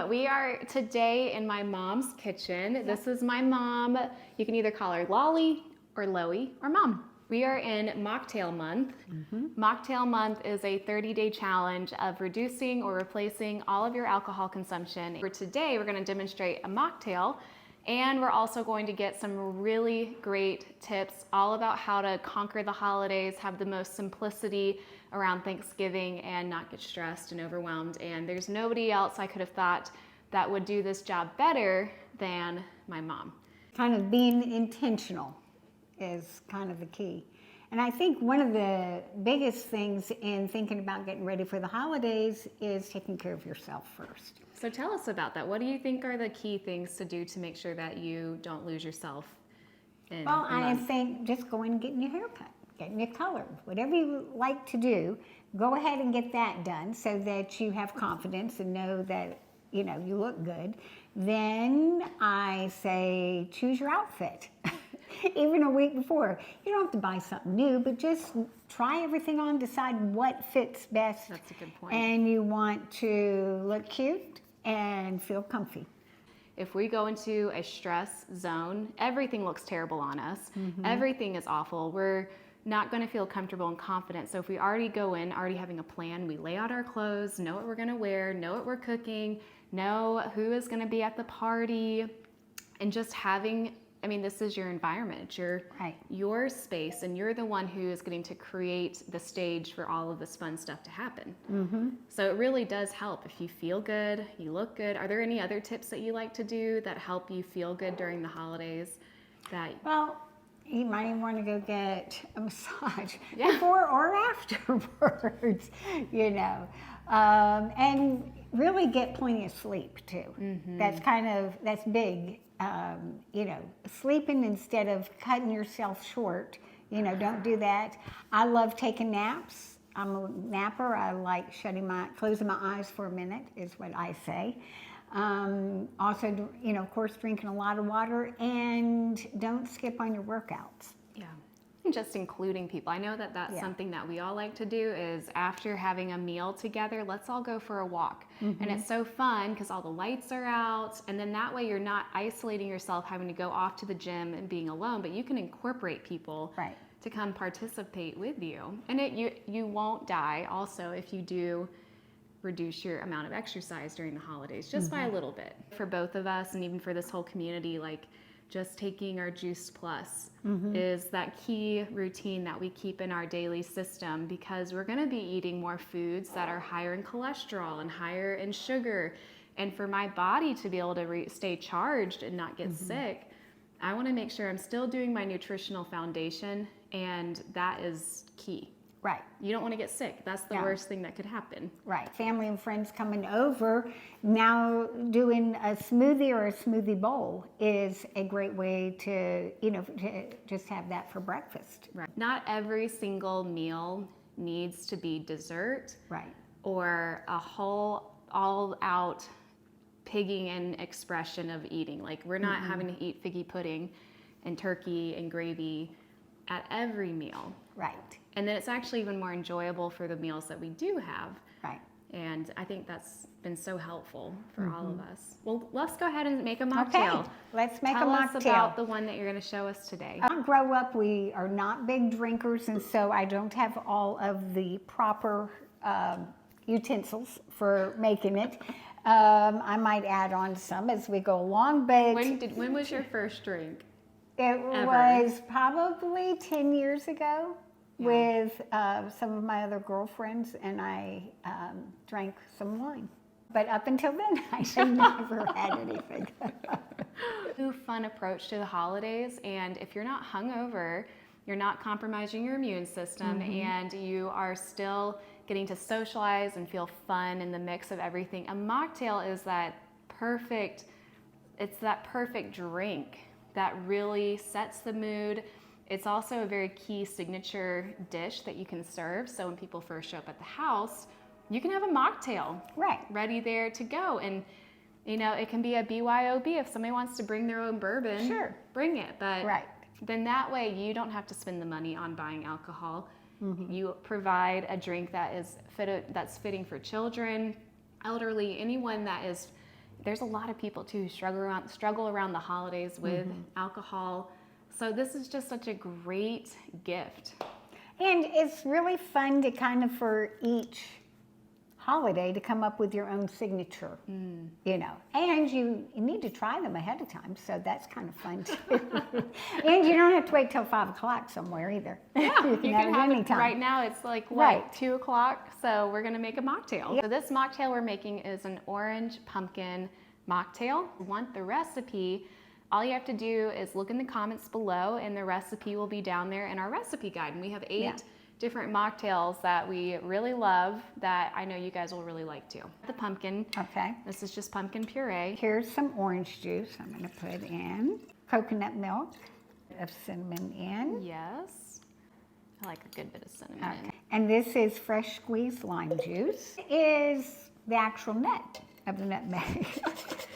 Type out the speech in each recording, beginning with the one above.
We are today in my mom's kitchen. This is my mom. You can either call her Lolly or Loey or Mom. We are in Mocktail month. Mocktail month is a 30-day challenge of reducing or replacing all of your alcohol consumption. For today, we're going to demonstrate a mocktail, and we're also going to get some really great tips all about how to conquer the holidays, have the most simplicity around Thanksgiving, and not get stressed and overwhelmed. And there's nobody else I could have thought that would do this job better than my mom. Kind of being intentional is kind of the key. And I think one of the biggest things in thinking about getting ready for the holidays is taking care of yourself first. So tell us about that. What do you think are the key things to do to make sure that you don't lose yourself in Well, the I month? think just going and getting your hair cut, getting it colored, whatever you like to do, go ahead and get that done so that you have confidence and know that, you know, you look good. Then I say choose your outfit. Even a week before. You don't have to buy something new, but just try everything on, decide what fits best. That's a good point. And you want to look cute and feel comfy. If we go into a stress zone, everything looks terrible on us. Everything is awful. We're not going to feel comfortable and confident. So if we already go in already having a plan, we lay out our clothes, know what we're going to wear, know what we're cooking, know who is going to be at the party, and just having, I mean, this is your environment. It's your space, and you're the one who is getting to create the stage for all of this fun stuff to happen. So it really does help if you feel good, you look good. Are there any other tips that you like to do that help you feel good during the holidays? Well, you might even want to go get a massage before or afterwards, you know. And really get plenty of sleep too. That's big. You know, sleeping instead of cutting yourself short, you know, don't do that. I love taking naps. I'm a napper. I like closing my eyes for a minute is what I say. Also, you know, of course, drinking a lot of water, and don't skip on your workouts. And just including people. I know that that's something that we all like to do is after having a meal together, let's all go for a walk. And it's so fun because all the lights are out, and then that way you're not isolating yourself having to go off to the gym and being alone, but you can incorporate people to come participate with you. And you won't die also if you do reduce your amount of exercise during the holidays, just by a little bit. For both of us and even for this whole community, like just taking our Juice Plus is that key routine that we keep in our daily system, because we're going to be eating more foods that are higher in cholesterol and higher in sugar. And for my body to be able to stay charged and not get sick, I want to make sure I'm still doing my nutritional foundation, and that is key. Right. You don't want to get sick. That's the worst thing that could happen. Right. Family and friends coming over. Now doing a smoothie or a smoothie bowl is a great way to, you know, to just have that for breakfast. Right. Not every single meal needs to be dessert. Right. Or a whole all-out pigging and expression of eating. Like, we're not having to eat figgy pudding and turkey and gravy at every meal. Right. And then it's actually even more enjoyable for the meals that we do have. Right. And I think that's been so helpful for all of us. Well, let's go ahead and make a mocktail. Okay, let's make Tell a us mocktail. about the one that you're going to show us today. Grow up, we are not big drinkers, and so I don't have all of the proper utensils for making it. I might add on some as we go along, but When was your first drink? it ever? was probably 10 years ago. With some of my other girlfriends, and I drank some wine. But up until then, I had never had anything. New fun approach to the holidays, and if you're not hungover, you're not compromising your immune system, and you are still getting to socialize and feel fun in the mix of everything. A mocktail is that perfect drink that really sets the mood. It's also a very key signature dish that you can serve. So when people first show up at the house, you can have a mocktail ready there to go. And, you know, it can be a BYOB. If somebody wants to bring their own bourbon, bring it. But then that way you don't have to spend the money on buying alcohol. You provide a drink that is that's fitting for children, elderly, anyone that is there's a lot of people too who struggle around the holidays with alcohol. So this is just such a great gift. And it's really fun to kind of, for each holiday, to come up with your own signature, you know. And you need to try them ahead of time, so that's kind of fun too. And you don't have to wait till 5 o'clock somewhere either. Yeah, you can have it anytime. right now. It's like, what, Right. 2 o'clock? So we're gonna make a mocktail. So this mocktail we're making is an orange pumpkin mocktail. If you want the recipe, all you have to do is look in the comments below, and the recipe will be down there in our recipe guide. And we have 8 different mocktails that we really love that I know you guys will really like too. The pumpkin. Okay. This is just pumpkin puree. Here's some orange juice I'm going to put in. Coconut milk, of cinnamon in. Yes. I like a good bit of cinnamon. Okay. And this is fresh squeezed lime juice. Is the actual nut of the nutmeg.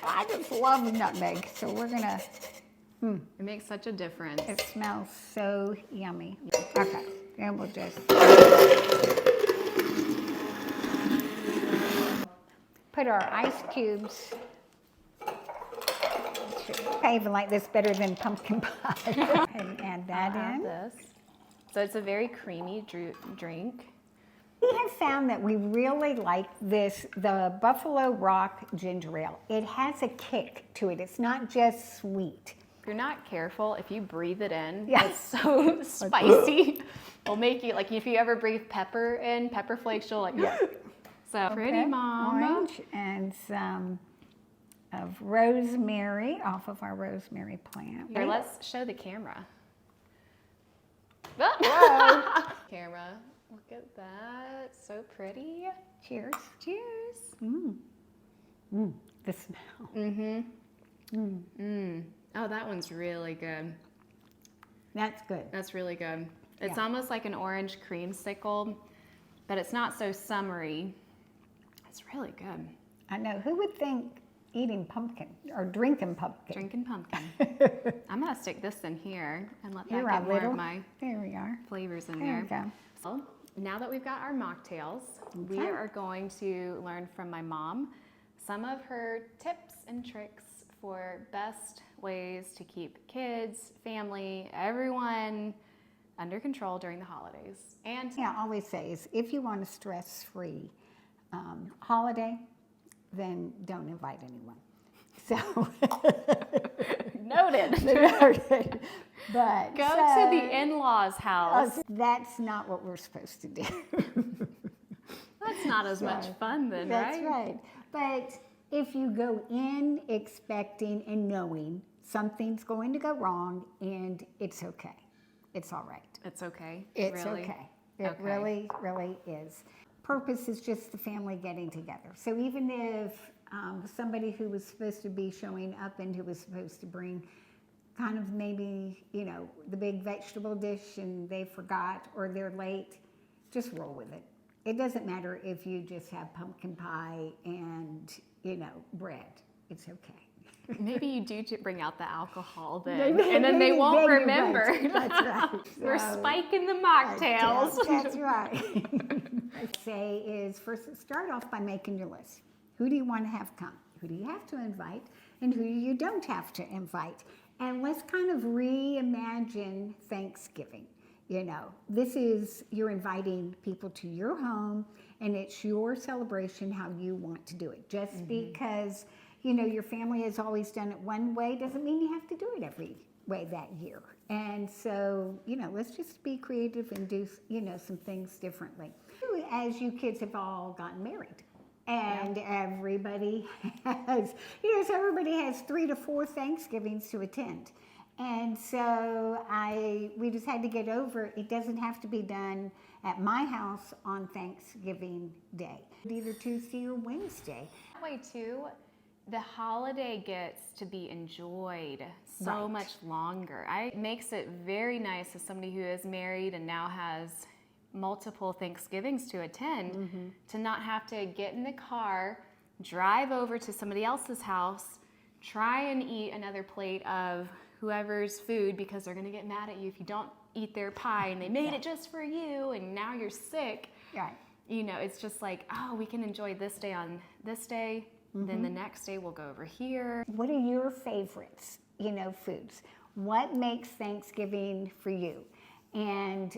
I just love nutmeg, so we're going to... It makes such a difference. It smells so yummy. Okay, and we'll just put our ice cubes. I even like this better than pumpkin pie. And add that in. This. So it's a very creamy drink. We have found that we really like this, the Buffalo Rock Ginger Ale. It has a kick to it. It's not just sweet. If you're not careful, if you breathe it in, Yeah. it's so spicy. It'll make you, like, if you ever breathe pepper in, pepper flakes, you'll like, So pretty, Mama. Orange and some of rosemary off of our rosemary plant. Here, let's show the camera. Whoa. Camera, look at that. So pretty. Cheers. Cheers. The smell. Oh, that one's really good. That's good. That's really good. It's almost like an orange creamsicle, but it's not so summery. It's really good. I know. Who would think eating pumpkin or drinking pumpkin? Drinking pumpkin. I'm gonna stick this in here and let that Here, get a more little. of my There we are. flavors in There there. we go. So now that we've got our mocktails, we Okay. are going to learn from my mom some of her tips and tricks for best ways to keep kids, family, everyone under control during the holidays. And Yeah, I always say is if you want a stress-free holiday, then don't invite anyone. So noted. noted. But Go to the in-laws' house. That's not what we're supposed to do. That's not as much fun then, That's right? right. But if you go in expecting and knowing something's going to go wrong, and it's okay. It's all right. It's okay. It's really? okay. It Okay. really, really is. Purpose is just the family getting together. So even if somebody who was supposed to be showing up and who was supposed to bring kind of maybe, you know, the big vegetable dish and they forgot or they're late, just roll with it. It doesn't matter if you just have pumpkin pie and, you know, bread. It's okay. Maybe you do bring out the alcohol then, Maybe- and then they maybe won't then you're remember. right. That's right. We're So- spiking the mocktails. That's right. I'd say is first start off by making your list. Who do you want to have come? Who do you have to invite? And who you don't have to invite? And let's kind of reimagine Thanksgiving. You know, this is, you're inviting people to your home and it's your celebration how you want to do it. Just because, you know, your family has always done it one way doesn't mean you have to do it every way that year. And so, you know, let's just be creative and do, you know, some things differently. As you kids have all gotten married. And everybody has, you know, so everybody has 3 to 4 Thanksgivings to attend. And so we just had to get over, it doesn't have to be done at my house on Thanksgiving Day. Either Tuesday or Wednesday. That way too, the holiday gets to be enjoyed so Right. much longer. It makes it very nice as somebody who is married and now has multiple Thanksgivings to attend, to not have to get in the car, drive over to somebody else's house, try and eat another plate of whoever's food because they're gonna get mad at you if you don't eat their pie and they made it just for you and now you're sick. Right. You know, it's just like, oh, we can enjoy this day on this day Then the next day we'll go over here. What are your favorites, foods? What makes Thanksgiving for you? And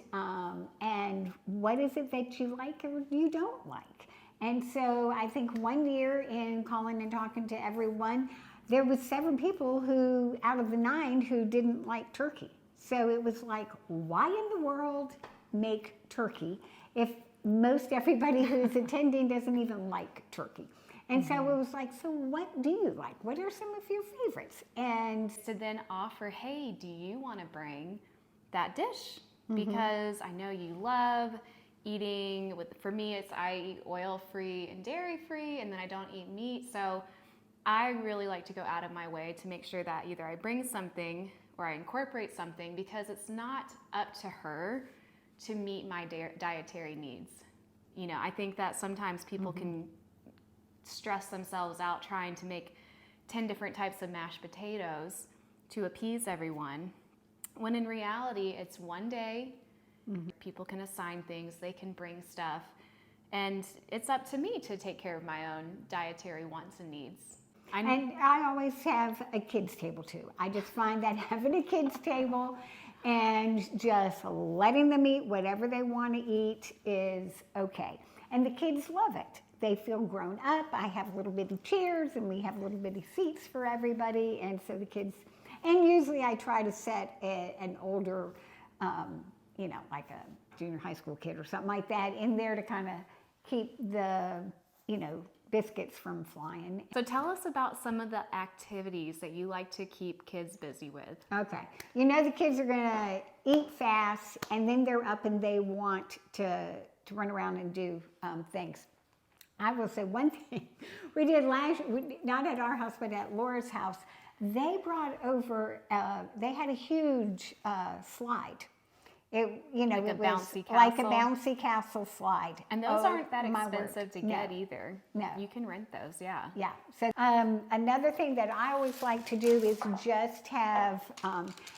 what is it that you like or you don't like? And so I think one year in calling and talking to everyone, there was 7 people who, out of the 9, who didn't like turkey. So it was like, why in the world make turkey if most everybody who's attending doesn't even like turkey? And so it was like, so what do you like? What are some of your favorites? And to then offer, hey, do you want to bring that dish? Because I know you love eating for me, I eat oil-free and dairy-free, and then I don't eat meat. So I really like to go out of my way to make sure that either I bring something or I incorporate something, because it's not up to her to meet my dietary needs. I think that sometimes people can stress themselves out trying to make 10 different types of mashed potatoes to appease everyone, when in reality it's one day. People can assign things, they can bring stuff, and it's up to me to take care of my own dietary wants and needs. And I always have a kids table too. I just find that having a kids table and just letting them eat whatever they want to eat is okay. And the kids love it. They feel grown up. I have little bitty chairs and we have little bitty seats for everybody. And so the kids, and usually I try to set an older, like a junior high school kid or something like that in there to kind of keep the, biscuits from flying. So tell us about some of the activities that you like to keep kids busy with. Okay. The kids are going to eat fast, and then they're up and they want to run around and do things. I will say one thing we did not at our house, but at Laura's house. They brought over, they had a huge slide. It was bouncy like a castle. bouncy castle slide. And those aren't that expensive to get either. No. You can rent those, yeah. Yeah. So another thing that I always like to do is just have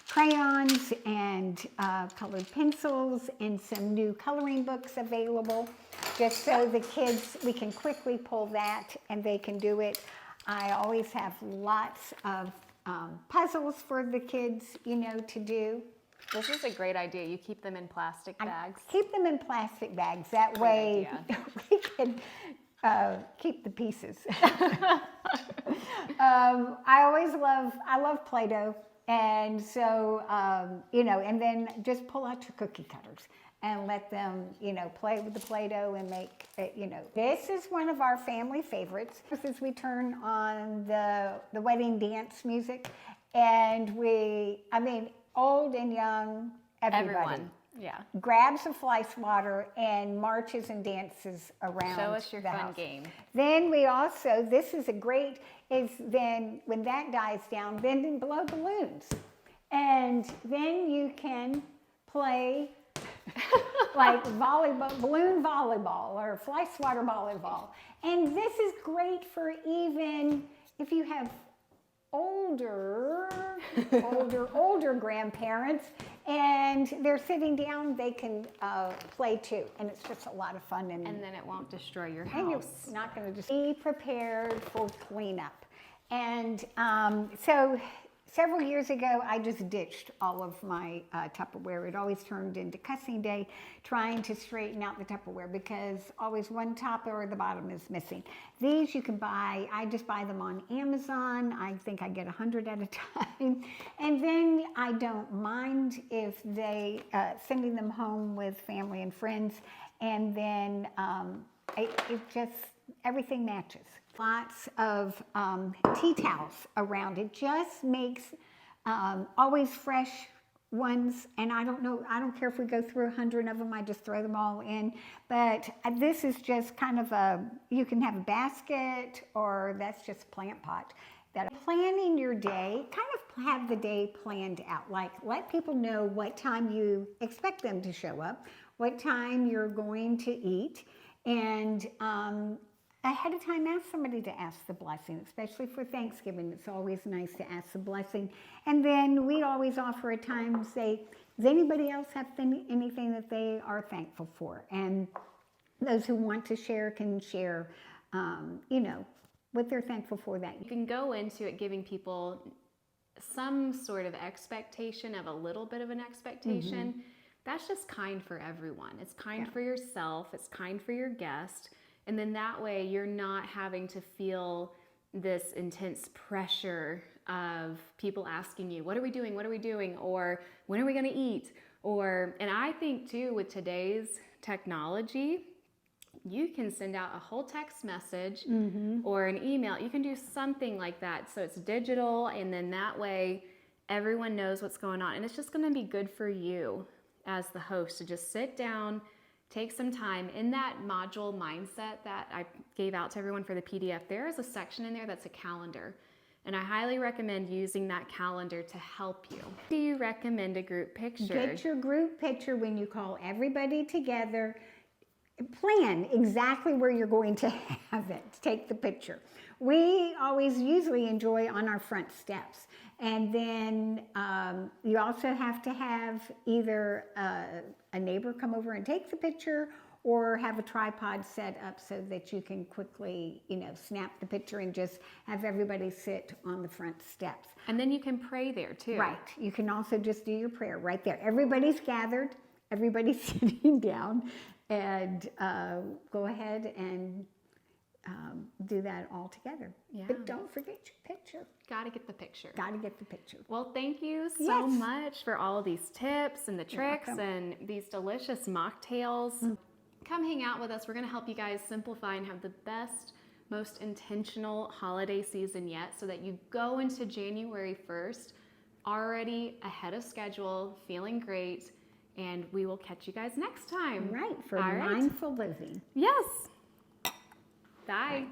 crayons and colored pencils and some new coloring books available, just so the kids, we can quickly pull that and they can do it. I always have lots of puzzles for the kids, to do. This is a great idea. You keep them in plastic bags. Keep them in plastic bags. That way we can keep the pieces. I love Play-Doh. And so, and then just pull out your cookie cutters and let them, play with the Play-Doh and make, This is one of our family favorites. As we turn on the wedding dance music, and old and young, everybody. Yeah. Grabs a fly swatter and marches and dances around. Show us your the fun house. game. Then we also, this is then when that dies down, then blow balloons. And then you can play like balloon volleyball or fly swatter volleyball. And this is great for even if you have older grandparents and they're sitting down, they can play too, and it's just a lot of fun. And then it won't destroy your house. And you're not going to just be prepared for cleanup. And so several years ago, I just ditched all of my Tupperware. It always turned into cussing day trying to straighten out the Tupperware because always one top or the bottom is missing. These you can buy, I just buy them on Amazon. I think I get 100 at a time. And then I don't mind if they sending them home with family and friends. And then it just, everything matches. Lots of tea towels around. It just makes always fresh ones. And I don't care if we go through 100 of them, I just throw them all in. But this is just kind of you can have a basket or that's just a plant pot. That planning your day, kind of have the day planned out. Like let people know what time you expect them to show up, what time you're going to eat, and ahead of time, ask somebody to ask the blessing, especially for Thanksgiving. It's always nice to ask the blessing. And then we always offer at times, say, does anybody else have anything that they are thankful for? And those who want to share can share, what they're thankful for that You can go into it giving people some sort of expectation, of a little bit of an expectation. That's just kind for everyone. It's kind for yourself, it's kind for your guest. And then that way you're not having to feel this intense pressure of people asking you, what are we doing? What are we doing? Or when are we going to eat? Or, and I think too, with today's technology, you can send out a whole text message or an email. You can do something like that. So it's digital, and then that way everyone knows what's going on. And it's just going to be good for you as the host to just sit down, take some time. In that module mindset that I gave out to everyone for the PDF, there is a section in there that's a calendar. And I highly recommend using that calendar to help you. Do you recommend a group picture? Get your group picture when you call everybody together. Plan exactly where you're going to have it. Take the picture. We always usually enjoy on our front steps. And then you also have to have either a neighbor come over and take the picture, or have a tripod set up so that you can quickly, snap the picture and just have everybody sit on the front steps. And then you can pray there too. Right. You can also just do your prayer right there. Everybody's gathered, everybody's sitting down, and go ahead and do that all together. Yeah. But don't forget your picture. Got to get the picture. Got to get the picture. Well, thank you so much for all of these tips and the tricks and these delicious mocktails. Come hang out with us. We're going to help you guys simplify and have the best, most intentional holiday season yet, so that you go into January 1st already ahead of schedule, feeling great, and we will catch you guys next time. Right, for mindful living. Yes. Bye.